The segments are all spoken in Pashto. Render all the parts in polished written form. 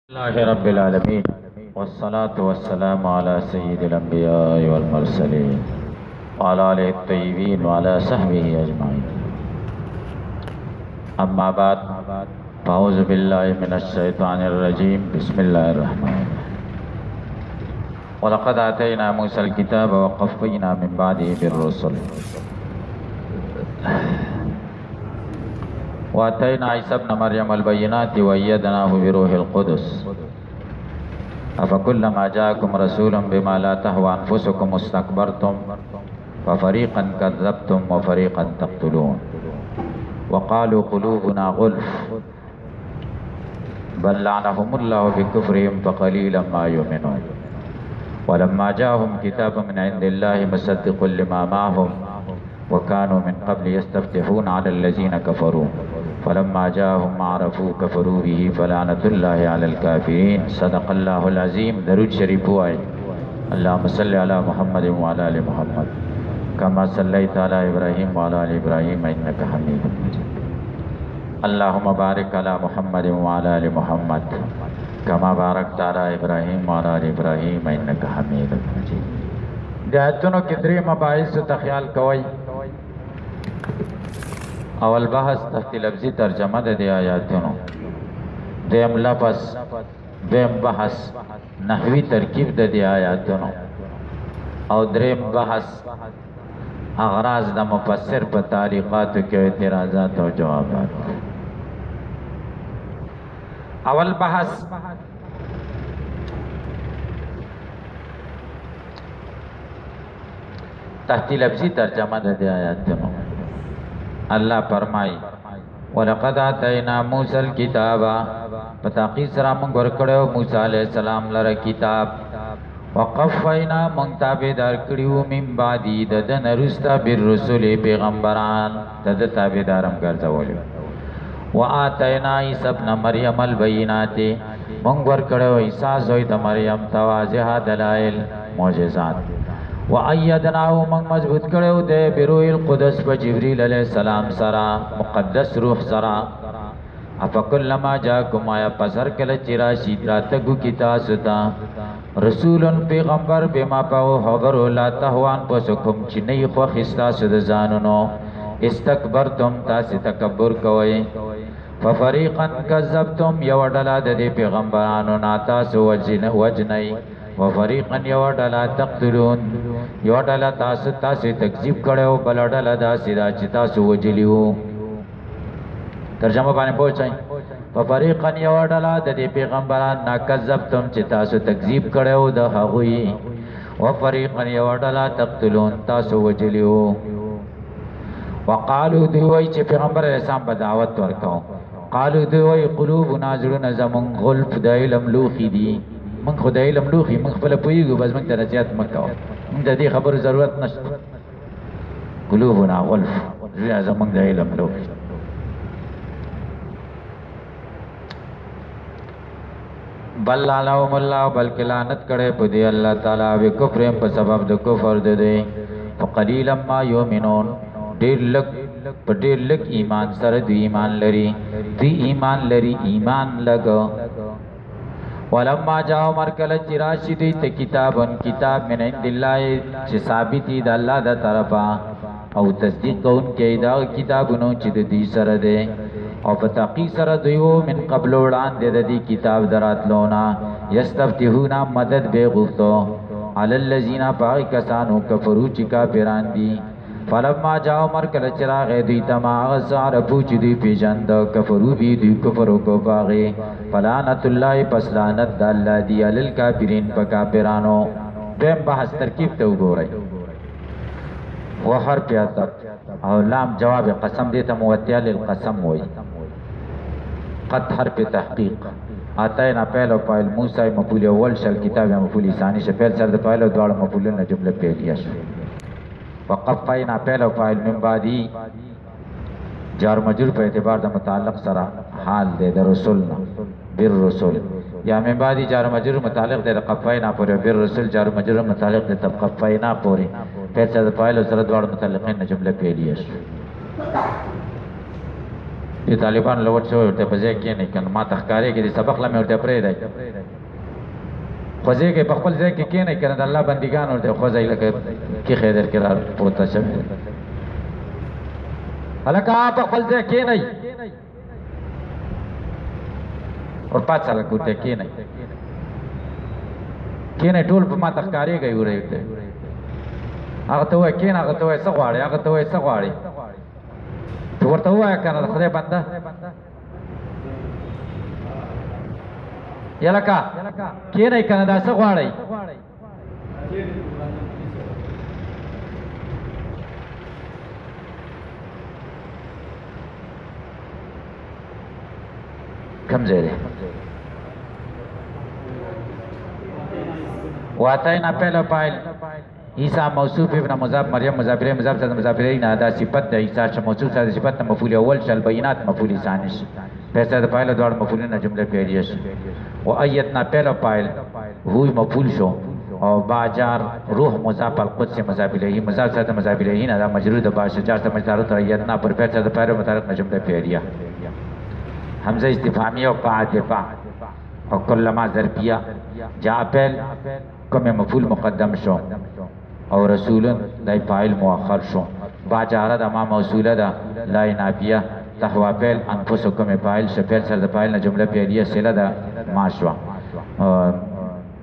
الله رب العالمين والصلاة والسلام على سيد الأنبياء والمرسلين وعلى آله الطيبين وعلى صحبه أجمعين. أما بعد فأعوذ بالله من الشيطان الرجيم. بسم الله الرحمن الرحيم. ولقد آتينا موسى الكتاب وقفينا من بعده بالرسل وآتينا عيسى ابن مريم البينات وأيدناه بروح القدس أفكلما جاءكم رسول بما لا تهوى أنفسكم استكبرتم ففريقا كذبتم وفريقا تقتلون وقالوا قلوبنا غلف بل لعنهم الله بكفرهم فقليلا ما يؤمنون ولما جاءهم كتاب من عند الله مصدق لما معهم وكانوا من قبل يستفتحون على الذين كفروا فلما جاءهم ما عرفوا كفروا به فلعنة الله على الكافرين. صدق الله العظيم. درود شریف وای. اللهم صل على محمد وعلى ال محمد كما صليت على ابراهيم وعلى ال ابراهيم انك حميد مجيد. اللهم بارك على محمد وعلى ال محمد كما باركت على ابراهيم وعلى ال ابراهيم انك حميد مجيد. د آیتونو کې درې مباحث ته خیال کوئ. اول بحث تحت لفظی ترجمه د آیاتونو، دویم لفظ، دویم بحث نحوی ترکیب د آیاتونو، او دریم بحث اغراض د مفسر په تعلیقاتو کې اعتراضات او جوابات. اول بحث تحت لفظی ترجمه د آیاتونو. اللہ فرمائی وَلَقَدْ آتَيْنَا مُوسَى الْكِتَابَ پتاقی سرا منگ ورکڑیو موسیٰ علیہ السلام لر کتاب وَقَفَّيْنَا منتابه دار کڑیو من بعدی ددن رستا بالرسول پیغمبران دد تابه دارم گرزولیو وَآتَيْنَا عِيسَى ابْنَ مَرْيَمَ الْبَيِّنَاتِ منگ ورکڑیو عیسیٰ زوید مریم توازحہ دلائل معجزات وَأَيَّدْنَاهُ من مضبوط کړو دے بروح القدس و جبریل علیہ السلام سرا مقدس روح سرا افکلما جاکم آیا پسر کل چرا شیدراتگو کی تاستا رسول پیغمبر بما پاو خبرو لا تهوان پسکم چنی خوخ استاسو دزانونو استکبرتم تاسی تکبر کوئی ففریقا کذبتم یو ڈلا دے پیغمبرانو ناتاسو وجنئی وفریقا یو ڈلا تقتلون یو ڈلا تاسو تکذیب کڑیو بل ڈلا داسی دا چی تاسو وجلیو. ترجمہ بانے پوچھائیں. وفریقا یو ڈلا دے پیغمبران ناکذبتم چی تاسو تکذیب کڑیو دا حقوی وفریقا یو ڈلا تقتلون تاسو وجلیو. وقالو دوئی چی پیغمبر علیہ السلام با دعوت ورکاو قالو دوئی قلوبنا زرون زمون غلف دا علم لوخی دی من خدای علم لوخی من خپل پویګو بس من ته نصیحت مکو من د دې خبر ضرورت نشته. قلوبنا غلف ریا زمون د علم لوخی. بل لعنهم الله بلک لعنت کړي په دې الله تعالی به کفر په سبب د کفر د دې فقلیلا ما یؤمنون ډیر لک په ډیر لک ایمان سره دی ایمان لري دی ایمان لري ایمان لګو. ولما جاء مرکل چراشی دی ته کتابن کتاب من عند الله چې ثابتی د الله د طرفا او تصدیق کون کې دا کتابونو چې د دې سره ده او په تحقیق سره دیو من قبل وړاندې د دې کتاب دراتلونا یستفتحونا مدد به غوښتو علی الذین باغ کسانو کفرو چې کافران دي فلما جاء مرکل چراغ دوی تما غزار پوچ دی پیجند کفرو بی دی کفرو کو باغی فلعنت اللہ پس لعنت دا اللہ دی علی الکافرین پا کافرانو. دیم بحث ترکیب تو گو رہی وہ حرف پیاتا او لام جواب قسم دیتا موتیال القسم ہوئی قد حرف تحقیق آتاینا پہلو پایل موسیٰ مفولی اول شل کتاب مفولی ثانی شا پہل سرد پایلو دوار مفولین جملہ پہلیا شو وقفینا پہلو فائل من بعدی جار مجرور په اعتبار د متعلق سره حال دے در رسولنا بر رسول یا من بعدی جار مجرور متعلق دے قفینا پوری بر رسول جار مجرور متعلق دے تب قفینا پوری پیسہ د فائل سره دوار متعلقین جملہ پہلیش. یہ طالبان لوټ شو ورته په ځای کې نه کنه ما تخکارې کې د سبق لمه ورته پرې دی خو ځای کې په خپل ځای کې کې نه کنه د الله بندګان ورته خو ځای لکه کې خیر کې را پوتا شوی هلکه په خپل ځای کې نه اور پات سال کوته کې نه کې نه ټول په ما تخکارې گئی ورته هغه ته وای کې نه هغه ته وای څه غواړي هغه ته وای څه غواړي ورته وای کنه خدای بنده یلکا کې نه کنه دا څه غواړي کم ځای دی واتینا پهلو پایل عیسی موصوف ابن مضاف مریم مضاف الیہ مضاف صد مضاف الیہ دا صفت د عیسی ش موصوف صد صفت مفعول اول شل بینات مفعول ثانی پیسہ د پایل دوړ مفعول نه جمله پیریه و ایتنا پهلو پایل هو مفعول شو او باجار روح مضاف القدس مضاف الیہ مضاف صد مضاف الیہ نه دا مجرور د باش جار ته مجرور تر ایتنا پر پیسہ د پایل متعلق جمله پیریه حمزه استفهامیه او عاطفه او کلمہ ظرفیه جاء پهل کوم مفعول مقدم شو او رسول دای فاعل مؤخر شو باجاره د ما موصوله ده لا نافیه تحوا فعل انفسکم فاعل شفعل سر د فاعل نه جمله فعلیه صله ده ما شو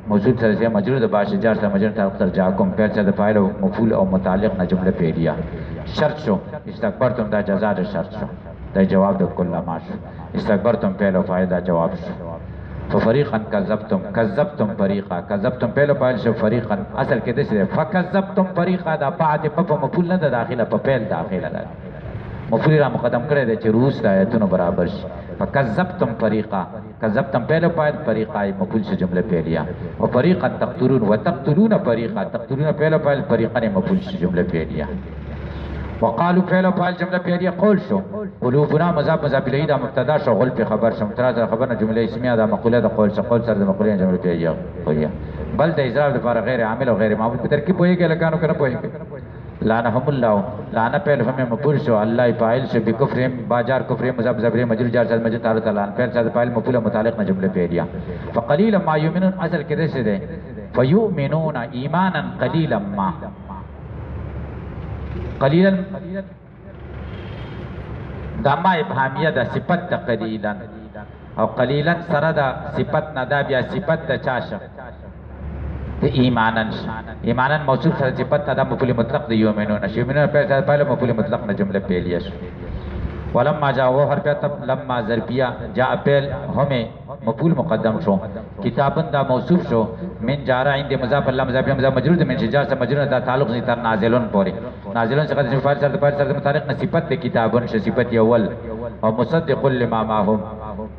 موجود سره مجرور د باش جار سره مجرور تعلق تر جاکم فعل سره د فاعل او مفعول او متعلق نه جمله فعلیه شرط شو استکبرتم دا جزاء د شرط شو دا جواب د کله ما شو استکبرتم فعل او فاعل دا جواب شو ففریقا کذبتم فریقا کذبتم پہلو پایل شو فریقا اصل کې دسه فکذبتم فریقا دا بعد په مفعول نه داخله په پهل داخله ده مفعول را مقدم کړی دی چې روس د آیتونو برابر شي فکذبتم فریقا کذبتم پہلو پایل فریقا مفعول سے جمله پہلیا او فریقا تقتلون وتقتلون فریقا تقتلون پہلو پایل فریقا مفعول سے جمله پہلیا وقالو فعل فاعل جمله پیریه قول شو قلوبنا مضاف مضاف الیه دا مبتدا شو غل په خبر شو متراز خبر نه جمله اسمیه دا مقوله دا قول قول سره د مقوله جمله پیریه ویا بل د اضراب لپاره غیر عامل او غیر معمول په ترکیب وایي لکانو کنه وایي لعنهم الله لعنه فعل هم مفعول شو الله فاعل شو بکفرهم باجار کفر مضاف مضاف مجرور جار سره مجرور تعالی تعالی فعل سره فاعل مفعول متعلق نه جمله پیریه فقليلا ما يؤمنون اصل کې څه ده فيؤمنون ایمانا قليلا ما قلیلا دا ما ابهامیه دا صفت دا قلیلا او قلیلا سره دا صفت ندا بیا صفت دا چاشه دا ایمانن ایمانن موصول سره صفت دا مفعول مطلق دا یومنون یومنون پہلے مفعول مطلق نا جمله پہلیه شو ولما جاء وہ حرف تب لما ظرفیہ جاء پہل ہمیں مفعول مقدم شو کتابن دا موصوف شو من جارا عند مضاف الله مضاف مضاف مجرور من شجار سے مجرور دا تعلق نہیں تر نازلون پوری نازلون سے قد فاعل سر متعلق صفت کتابن صفت اول اور مصدق لما معهم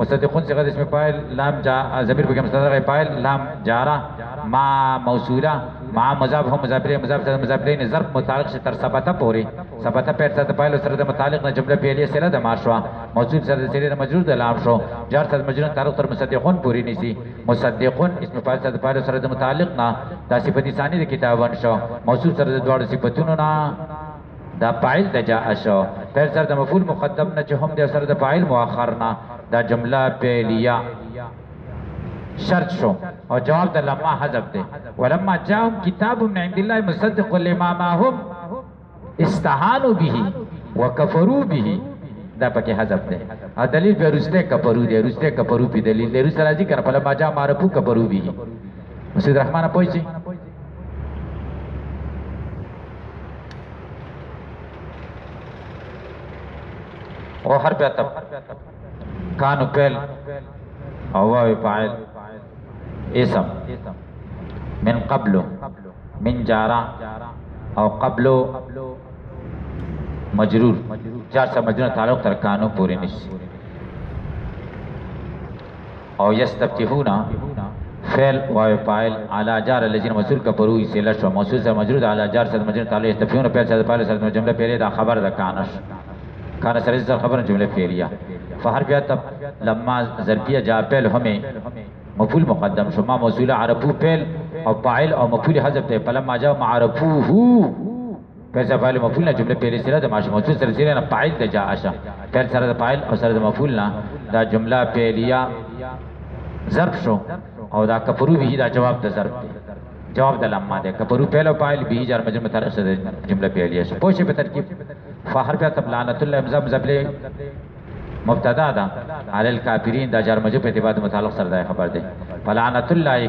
مصدقون سے قد اسم فاعل لام جاء ضمیر بگم مصدق فاعل لام جارا ما موصولا مع مضاف هم مضاف مضاف الیہ ظرف متعلق سے تر ثبت پوری ثبت پیر سر فاعل سر متعلق نہ جملہ پہلیے سے دا ماشوا موصول سر سے مجرور دا لام شو جار سر مجرور تعلق تر مصدقون پوری نسی مصدقون اسم فاعل سر فاعل سر متعلق نہ دا صفت ثانی کتابن شو موصول سر دوڑ صفتون نہ دا فاعل دا جاء شو پیر سر مفعول مقدم نہ هم دا سر فاعل مؤخر نہ دا جملہ پہلیا شرط شو اور جواب دا لما حذف دے ولما جاءهم کتاب من عند الله مصدق لما معهم استهانوا به وكفروا به دا پکې حذف دے اور دلیل پہ رستے کفرو دے رستے کفرو پہ دلیل دے رستے راضی کر فلما جاء معرفو کفروا به مسجد رحمان پوچھی اور حرف عطف کانو پہل او واو فاعل اسم من قبل من جارا او قبل مجرور جار سے مجرور تعلق تر کانو پوری نشی او یستفتحون فعل واو فاعل علی جار الذين موصول کا پرو سے لشو موصول سے مجرور علی جار سے مجرور تعلق یستفتحون فعل سے فاعل سے جملہ پہلے دا خبر دا کانش کان سر خبر جملہ پہلیہ فحرفیات لما ظرفیہ جا پہل ہمیں مفعول مقدم شما موصول عرفو پہل اور فاعل اور مفعول حذف تے فلما جاء معرفوه فعل فاعل مفعول نه جمله پیل سره د ماشوم موصول سره سره نه فاعل د جاء شه فعل سره د فاعل او سره د مفعول نه دا جمله پیلیا ظرف شو او دا کفرو به دا جواب د ظرف دی جواب د لما ده کفرو پیل او فاعل به جار مجرور متحرک سره جمله پیلیا شه پوښه په ترکیب فحرف لعنت الله مزبل مبتدا ده علی الکافرین دا جار مجرور په اعتبار متعلق سره دا خبر ده فلعنت الله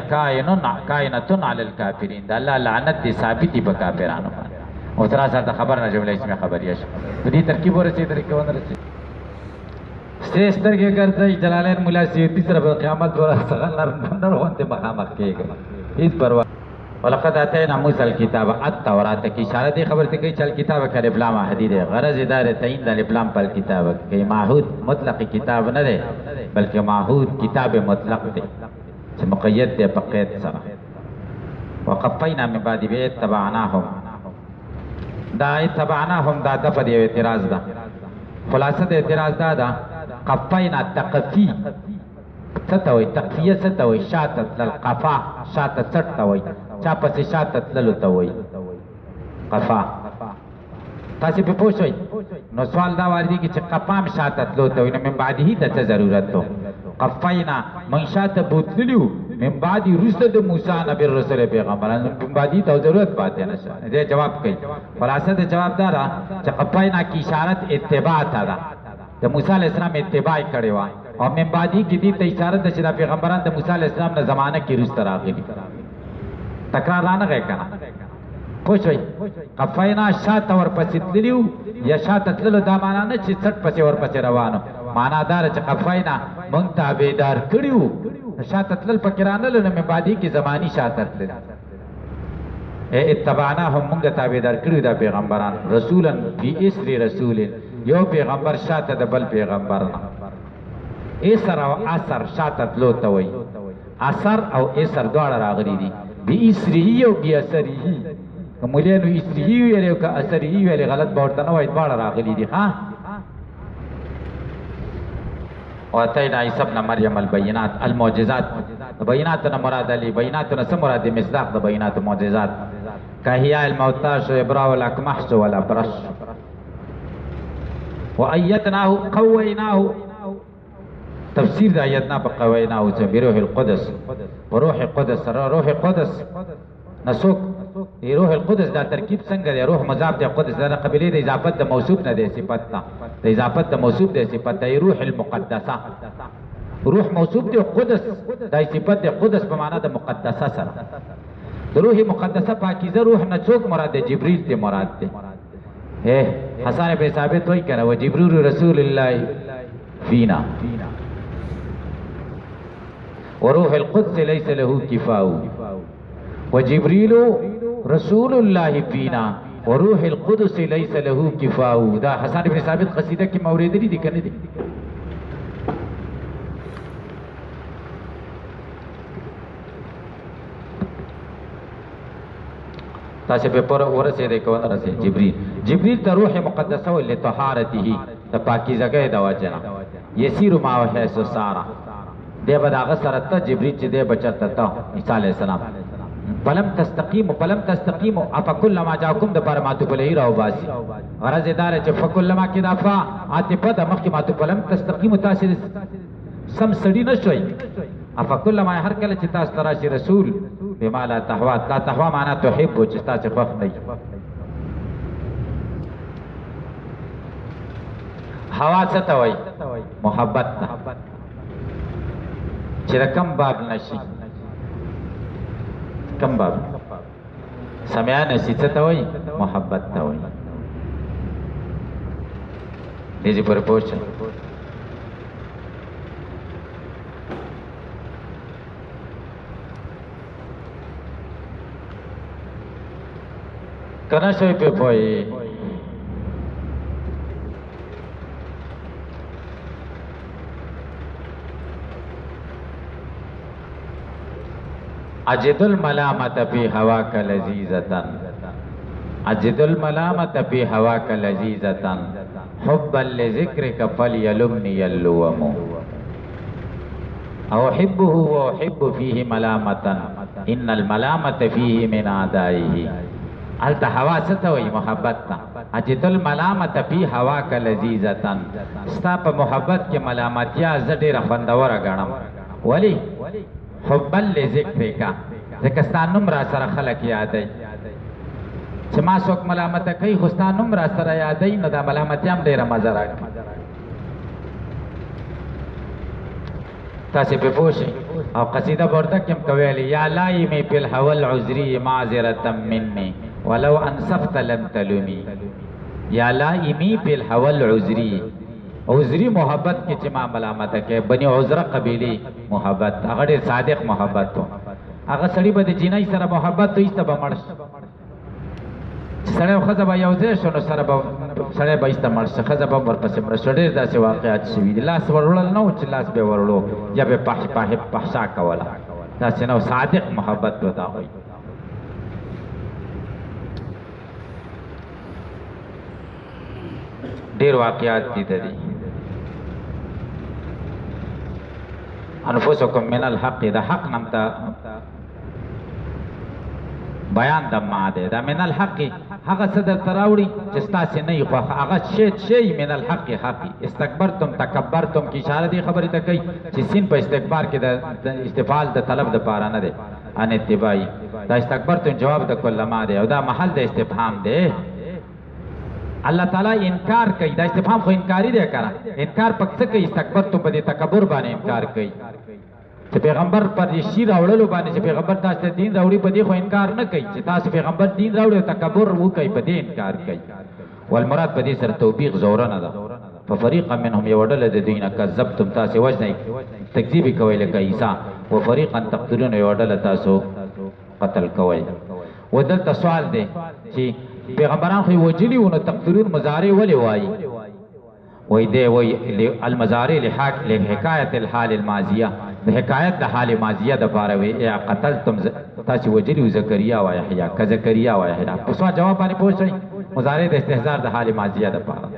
کائنۃ علی الکافرین دا الله لعنت دي ثابت دي په کافرانو او تر سره خبر نه جمله اسمه خبریه شه په دې ترکیب ورسې طریقې ونرسې سترګې ګرځي جلالین مولا سیوطی سره په قیامت ورځ نر وانته مخامخ کېږي هیڅ پروا ولقد اتینا موسی الکتاب التوراۃ کی اشاره دی خبر ته کوي چل کتاب کې الف حدید غرض اداره تعین د الف لام پر کتاب کې معهود مطلق کتاب نه دی بلکې معهود کتاب مطلق دی چې مقید دی په قید سره وقفینا من بعد بیت تبعناهم دا تبعناهم دا د په اعتراض ده خلاصه د اعتراض دا قفینا تقفی ستوي تقفیه ستوي شاتت للقفا شاتت ستوي چا پسې شاتت للو توي قفا تاسو په پوښوي نو سوال دا واري کی چې قفام شاتت لو توي نو من بعده د څه ضرورت ته قفینا من شات بوتلیو من بعد رسل د موسی نبی رسول پیغمبران من بعد ته ضرورت پاتې نشه دې جواب کوي خلاصه د جواب دارا چې قفینا کی اشارت اتباع تا ده د موسی علی السلام اتباع کړي وا او من بعدی کې دې ته اشاره ده چې د پیغمبران د موسی علی السلام نه زمانه کې رسل راغلي تکرار نه غي کنه پوښوي قفینا شات ور پسې تلیو یا شات تللو دا معنا نه چې څټ پسې ور پسې روانو معنا دار چې قفینا مونږ تابعدار کړیو شات تلل فکرانه له من بعدی کې زمانی شات تلل اتبعناهم مونږ تابعدار کړیو د پیغمبران رسولن فی اسر رسول یو پیغمبر شات د بل پیغمبر نه اسر او اثر شاتت لو توي اثر او اسر دواړه راغلي دي بي اسره او بي اثره کوملینو اسره ویل او که اثره ویل غلط باورته نه وای دواړه راغلي دي ها او اتینا عیسی ابن مریم البینات المعجزات بینات نه مراد علی بینات نه سم مراد مصداق د بینات معجزات کاهیا الموتى شو ابراء الاکمح شو ولا برش وایتناه قویناه تفسیر د آیتنا په قوینا او چې بروح القدس روح القدس روح القدس نسوک دی روح القدس دا ترکیب څنګه دی روح مضاف دی قدس دا قبیله د اضافت د موصوف نه دی صفت تا د اضافت د موصوف دی صفت دی روح المقدسه روح موصوف دی قدس دا صفت دی قدس په معنا د مقدسه سره د روح مقدسه پاکیزه روح نه څوک مراد دی جبرئیل ته مراد دی حسن بن ثابت وای کړه و جبرئیل رسول الله فینا وروح القدس ليس له كفاء وجبريل رسول الله فينا وروح القدس ليس له كفاء دا حسن بن ثابت قصیده کی مورد دي کنه دي تاسو په پر ورسه ده کو ورسه جبريل ته روح مقدسه ول طهارته د پاکیزګۍ د واجنا يسير ما وحيس سارا دی به داغه سره ته جبرئیل چې دی بچته ته عیسی علی السلام فلم تستقیموا افکل ما جاءکم د پر ماتو بلې راو باسي غرض اداره چې فکل ما کې دافا عاطفه د مخ کې ماتو فلم تستقیموا تاسو سم سړی نشوي افکل ما هر کله چې تاسو تراشي رسول بما لا تهوا لا تهوا معنا تحب چې تاسو خوښ نه هوا څه ته وای محبت چې کم باب نشي کم باب سمیا نشي څه ته وای محبت ته وای دې پر پوښتنه کنا شوی په پوي اجد الملامت فی هواک لذیذتا اجد الملامت فی هواک لذیذتا حبا لذکرک فلیلمنی اللوم او احبه واحب فیه ملامتا ان الملامت فیه من اعدائه الته هوا څه ته وایي؟ محبت ته. اجد الملامت فی هواک لذیذتن، ستا په محبت کې ملامتیا زه ډېره خوندوره ګڼم. ولې؟ حبا لذکرک، ځکه ستا نوم را سره خلک یادوي. چې ما څوک ملامته کوي خو ستا نوم را سره یادوي، نو دا ملامتیا هم ډېره مزه راکړي. تاسې پې پوه شئ. او قصیده برده کې هم کویلې یا لایمې فی الهوى العذري معذرة مني ولو انصفت لم تلومی. یا لایمې فی الهوى العذري، عذري محبت کې چې ما ملامته کوي، بني عذره قبیلې محبت، هغه ډېر صادق محبت و. هغه سړي به د جینۍ سره محبت و، ایسته به مړ شي. سړی او ښځه به یو ځای شو نو سره به سړی به ایسته مړ شي، ښځه به ورپسې مړه شوه. ډېر داسې واقعات شوي دي. لاس وروړل نه و چې لاس به یې وروړو، یا به فحشا کوله، داسې نه و. صادق محبت به دا وایي. ډېر واقعات دي د دې. انفسکم من الحق، د حق نم ته بیان د ما دی. دا من الحق هغه څه درته راوړي چې ستاسې نه وي خوښه، هغه شی من الحق حقي. استکبرتم تکبرتم کې اشاره دې خبرې ته کوي چې سین په استکبار کې د استفعال د طلب د پاره نه دی، ان اتباعي. دا استکبرتم جواب د کلما دی او دا محل د استفهام دی. الله تعالی انکار کوي، دا استفهام خو انکاری دی کنه. انکار پک څه کوي؟ استکبرتم په دې تکبر باندې انکار کوي چې پیغمبر پر شي راوړلو باندې، چې پیغمبر تاسو ته دین راوړي په دې خو انکار نه کوي. چې تاسو پیغمبر دین راوړي او تکبر وکړي په دې انکار کوي. والمراد په دې سره توبیخ زورنه ده. ففریقا منهم یو ډله د دوی نه کذبتم، تاسو وجنئ تکذیب کوئ لکه عیسی. وفریقا تقتلون، یو ډله تاسو قتل کوئ. ودلته سوال دی چې پیغمبران خو وجلی و نو تقتلون مضارع ولې وایي؟ وای دی وای المضارع لحکایت الحال الماضیه، د حکایت د حال ماضیه د پاره وی. یا قتلتم، تاسو وجلی زکریا و یحیی، ک زکریا و یحیی. په سوال جواب باندې پوښتنه مضارع د استهزار د حال ماضیه د پاره.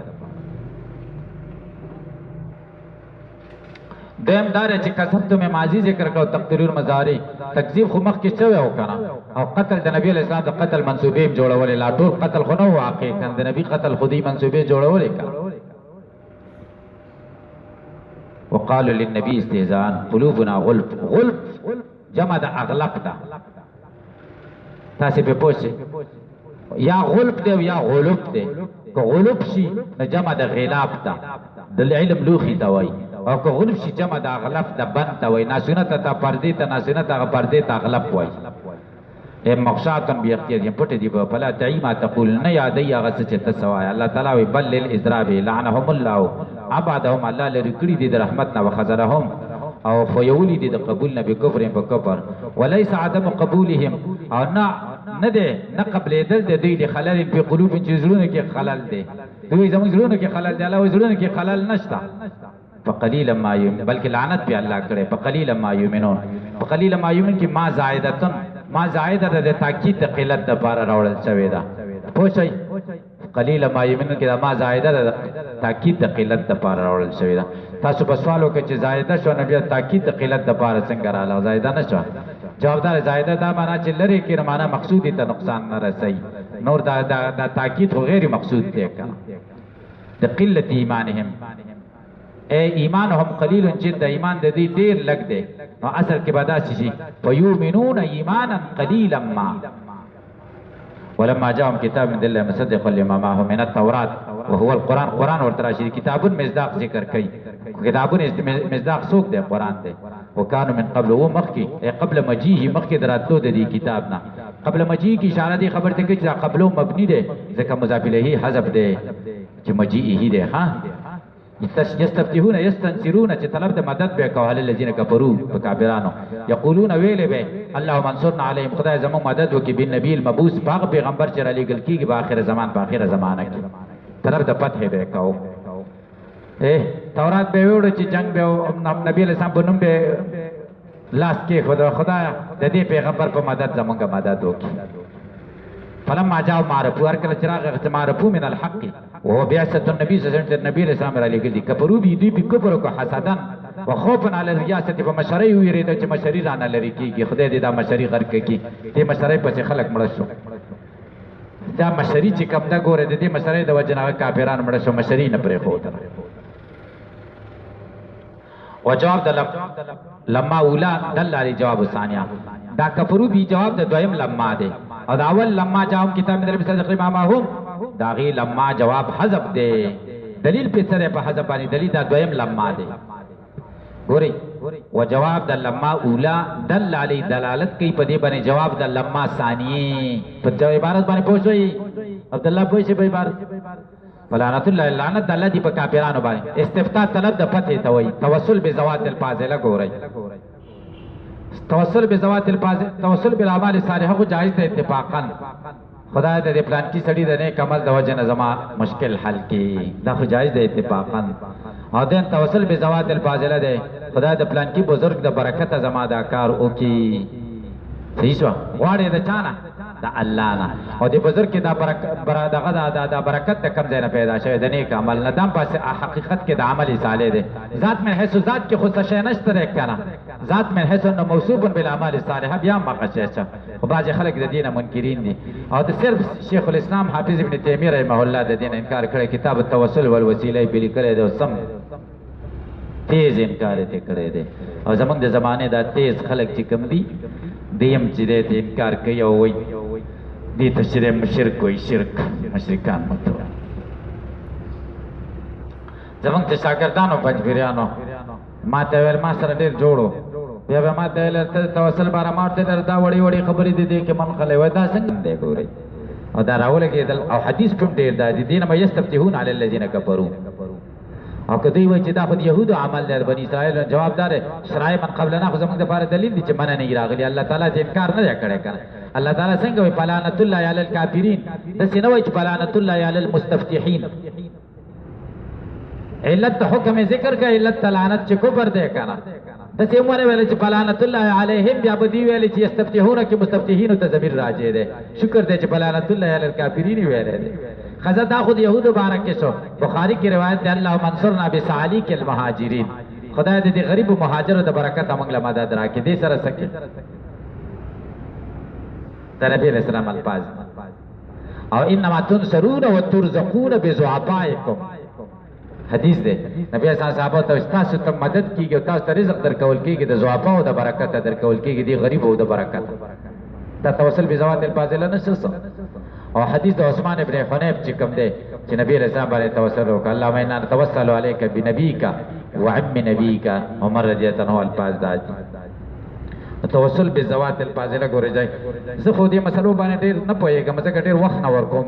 دیم دار چې کذبتم ماضی ذکر کړو، تقتلون مضارع. تکذیب خو مخکې شوی او کنه، او قتل د نبی علیہ السلام د قتل منسوبې جوړولې. لا ټول قتل خو نه واقع کړه، د نبی قتل خودي منسوبې جوړولې کړه. وقالوا للنبي استهزاء قلوبنا غلف. غلف جمع د اغلق ده. تاسې په پوښتنه یا غلف دی یا غلف دی. که غلف شي نو جمع د غلاف ده، د علم لوخي ته وایي. او که غلف شي جمع د اغلف د بند ته وایي. ناسونه ته پردې ته، ناسونه ته پردې ته اغلف وایي. مخشاتن بیختیار پټ دی په فلا تعیما تقول نه یادی هغه څه چې ته سوای. الله تعالی وی بل للازراب لعنهم الله، ابعدهم الله لري کړي دي د رحمت نه، وخذرهم او فیولی دي د قبول نه، بکفر په کفر. وليس عدم قبولهم، او نه ده نه قبل دل د دوی د خلل په قلوب چې زړونو کې خلل دي. دوی زموږ زړونو کې خلل دي، الله زړونو کې خلل نشته. فقلیلا ما یؤمنون، بلکې لعنت په الله کړي. فقلیلا ما یؤمنون، فقلیلا ما یؤمنون کې ما زائدتن، ما زائده د تاکید د قلت د بار راوړل شوی دا. پوښی قلیل ما یمنو کې دا ما زائده د تاکید د قلت د بار راوړل شوی دا. تاسو په سوالو کې چې زائده شو نه بیا تاکید د قلت د بار څنګه رااله؟ زائده نشو. جوابدار زائده دا معنا چې لری کې معنا مقصودی ته نقصان نه رسي. نور دا تاکید خو غیر مقصود دی کنه. د قلت ایمانهم، اے ایمانهم قلیل جدا، ایمان د دې ډیر لګ دی. نو اصل کې بدا شي فیؤمنون ایمانا قلیلا ما. ولما جاءهم كتاب من الله مصدق لما معهم من التوراة وهو القرآن. قرآن ورته راشي کتابون مصداق ذکر کوي. کتابون مصداق څوک دی؟ قرآن دی. وکانو من قبل، و مخکي قبل مجیه، مخکي دراتلو د دې کتاب نه. قبل مجیه کی اشاره دی خبر ته کوي چې قبلو مبني دی، ځکه مضاف الیه حذف دی چې مجیه دی. ها یستفتحون یستنصرون، چې طلب د مدد به کوي الذين كفروا بکافرانو. یقولون ویل به اللهم انصرنا علیهم، خدای زموږ مدد وکي بالنبی المبعوث، باغ پیغمبر چې را لېږل کیږي په اخر زمان، په اخر زمانه کې طلب د فتح به کوو. تورات به وړو چې جنگ به نبی علیہ السلام په نوم به لاس کې خدای د دې پیغمبر په مدد زموږ مدد وکي. فلما جاءوا معرفوا، ارکل چراغ معرفوا من الحق وهو بعثة النبي صلى الله عليه وسلم، نبی علیہ السلام را لېږل دي. کفروا به، دوی به کفر وکړو حسدن وخوفا على الرياسة، په مشرۍ ویرېدل چې مشري رانه لرې کېږي، خدای دې دا مشري غرق کړي. دې مشرۍ پسې خلک مړه شو. دا مشری چې کم دا ګوره د دې مسلې د وجه نه کافران مړه شو مشری نه پرې ښودله وجواب د لما اولا دل علی جواب ثانیه دا کفرو بی جواب د دویم لما دی او دا اول لما جاءهم کتاب من رب صدق ما هم دا غي لما جواب حذف دی دلیل په سره په حذف باندې دلیل دا دویم لما دی ګوري وجواب د لما اولا دل علی دلالت کوي په دې باندې جواب د لما ثانیه په دې عبارت باندې پوښوي عبد الله پوښي په عبارت فلعنت الله لعنت الله دی په کافرانو باندې استفتاء طلب د فتح ته وایي توسل بزوات الفاضله ګوري توسل بزوات الفاضل توسل بالاعمال الصالحه کو جائز ده اتفاقا خدای دې پلان کی سړی د نیک عمل د وجه نظم مشکل حل کی دا خو جائز ده اتفاقا او دین توسل بزوات الفاضله ده خدای د پلان کی بزرگ د برکت زما دا کار او کی صحیح شو غواړي د چانه دا الله نه او د بزرگ کې دا برکت د کم ځای نه پیدا شوی د نیک عمل نه دام پاسه حقیقت کې د عمل صالح ده ذات من حيث ذات کې خود شي نشته کنه ذات من حيث انه موصوف بالاعمال الصالحه بیا مقصد او بعض خلک د دینه منکرین دي او د صرف شیخ الاسلام حافظ ابن تیمیه رحمه الله د دین انکار کړی کتاب التوسل والوسیله په لیکل دی سم تیز انکار ته کړی دی او زمونږ د زمانه دا تیز خلک چې کم دي دیم چې دې انکار کوي او وایي دې ته شرک مشرک وایي شرک مشرکان مته زمونږ ته شاګردانو پنځپیرانو ما ته ویل ما سره ډېر جوړو بیا به ما ته ویل ته توسل باره ما ورته دا وړې وړې خبرې دي دې کې منقلی وایي دا څنګه دی ګورئ او دا راولګېدل او حدیث کوم ډېر دا دي دین ما یستفتحون علی الذین کفروا او کدی وای چې دا خو یهودو عمل دی بنی اسرائیل جوابدار شرای من قبلنا خو زموږ لپاره دلیل دی چې منه نه راغلی الله تعالی دې انکار نه کړی کنه الله تعالی څنګه وی فلعنت الله علی الکافرین د سینه وای چې فلعنت الله علی المستفتحین علت حکم ذکر کا علت لعنت چې کفر دی کنه د سې مونږ ویل چې فلعنت الله علیهم بیا بدی ویل چې استفتحون کې مستفتحین ته ضمیر راځي دی شکر دی چې فلعنت الله علی الکافرین ویل دی خزا دا خود یهود مبارک شو بخاری کی روایت ده الله منصرنا بسعالیک المهاجرین خدای دې غریب او مهاجرو د برکت موږ له مدد راکړي دې سره سکه د نبی رسول الله الفاظ او انما تنصرون وترزقون بضعفائکم حدیث ده نبی صاحب ته تاسو ته مدد کیږي او تاسو ته رزق درکول کیږي د ضعفا او د برکت درکول کیږي د غریب او د برکت دا توسل بزوات الفاضله نشسو او حدیث د عثمان ابن حنیف چې کوم دی چې نبی رسول الله باندې توسل وکړه اللهم انا نتوسل علیک بنبیک وعم نبیک عمر رضی الله عنه الفاظ داج توسل بزوات الفاضله ګورې ځای زه خو دې مسلو باندې ډېر نه پوهېږم ځکه ډېر وخت نه ورکوم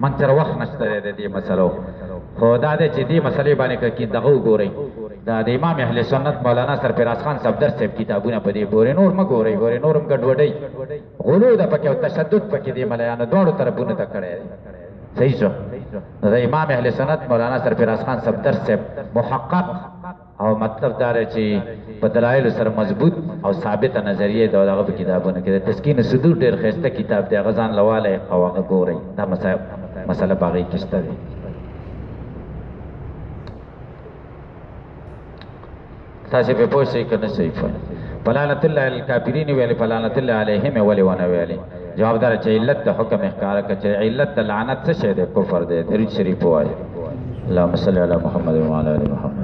من سره وخت نشته دی دې مسلو خو دا دی چې دې مسلې باندې کې دغه وګورئ دا د امام اهل سنت مولانا سرفراز خان صفدر صاحب کتابونه په دې ګورئ نور مه ګورئ نورم ګډوډۍ غلو ده پکې او تشدد پکې دی ملایانو دواړو طرفونو ته کړی دی صحیح شو د امام اهل سنت مولانا سرفراز خان صفدر صاحب محقق او مطلب دا چې په دلایل سره مضبوط او ثابت نظریه دا دغه کتابونه کې د تسکین صدور ډېر ښایسته کتاب دی غزان لواله او هغه ګورئ دا مسله باغی کشته دی تاسو په پوښتنه کې نه صحیح فلعنت الله الکافرین ویل فلعنت الله علیهم ولی ونه ویل جوابدار چې علت د حکم احکار کچې علت لعنت څه شه ده کفر ده درود شریف وایي اللهم صل علی محمد و علی ال محمد